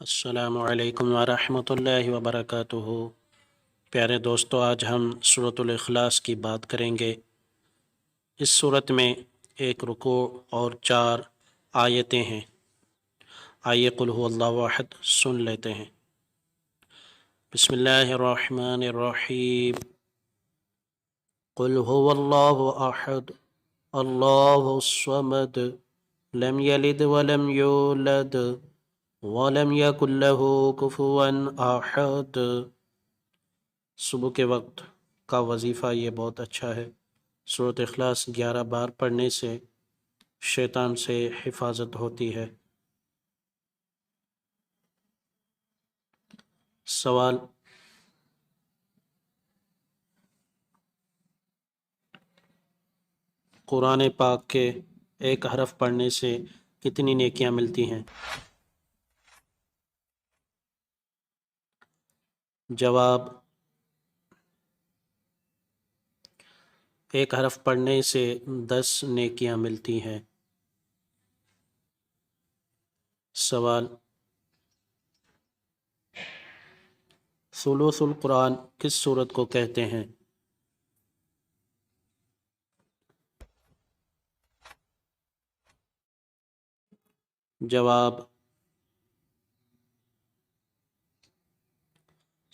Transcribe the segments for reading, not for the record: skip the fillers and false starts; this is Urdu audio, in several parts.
السلام علیکم ورحمۃ اللہ وبرکاتہ۔ پیارے دوستو، آج ہم سورۃ الاخلاص کی بات کریں گے۔ اس سورت میں ایک رکوع اور 4 آیتیں ہیں۔ آئیے قل هو اللہ احد سن لیتے ہیں۔ بسم اللہ الرحمن الرحیم۔ قل هو اللہ احد اللہ الصمد لم یلد ولم یولد وَلَمْ يَكُنْ لَهُ كُفُوًا أَحَدٌ۔ صبح کے وقت کا وظیفہ یہ بہت اچھا ہے۔ سورۃ اخلاص 11 بار پڑھنے سے شیطان سے حفاظت ہوتی ہے۔ سوال: قرآن پاک کے ایک حرف پڑھنے سے کتنی نیکیاں ملتی ہیں؟ جواب: ایک حرف پڑھنے سے 10 نیکیاں ملتی ہیں۔ سوال: ثلث القرآن کس سورت کو کہتے ہیں؟ جواب: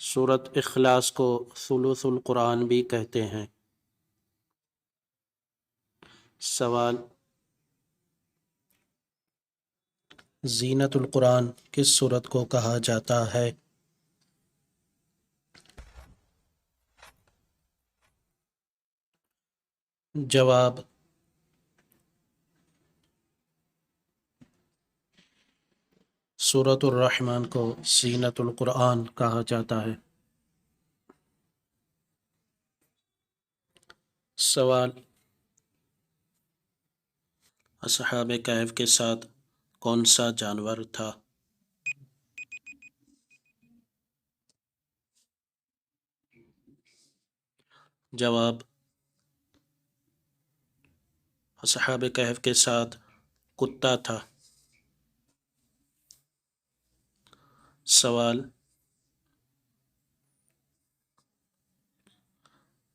سورۃ اخلاص کو ثلث القرآن بھی کہتے ہیں۔ سوال: زینت القرآن کس سورت کو کہا جاتا ہے؟ جواب: سورۃ الرحمن کو زینت القرآن کہا جاتا ہے۔ سوال: اصحاب کہف کے ساتھ کون سا جانور تھا؟ جواب: اصحاب کہف کے ساتھ کتا تھا۔ سوال: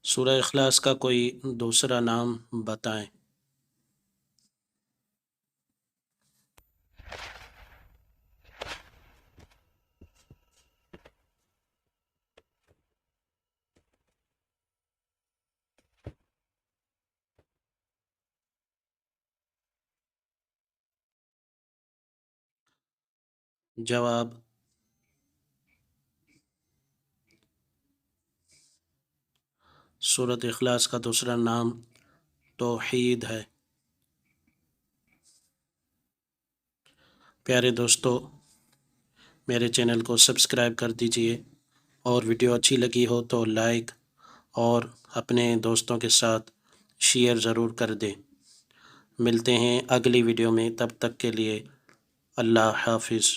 سورہ اخلاص کا کوئی دوسرا نام بتائیں۔ جواب: سورۃ اخلاص کا دوسرا نام توحید ہے۔ پیارے دوستو، میرے چینل کو سبسکرائب کر دیجئے، اور ویڈیو اچھی لگی ہو تو لائک اور اپنے دوستوں کے ساتھ شیئر ضرور کر دیں۔ ملتے ہیں اگلی ویڈیو میں، تب تک کے لیے اللہ حافظ۔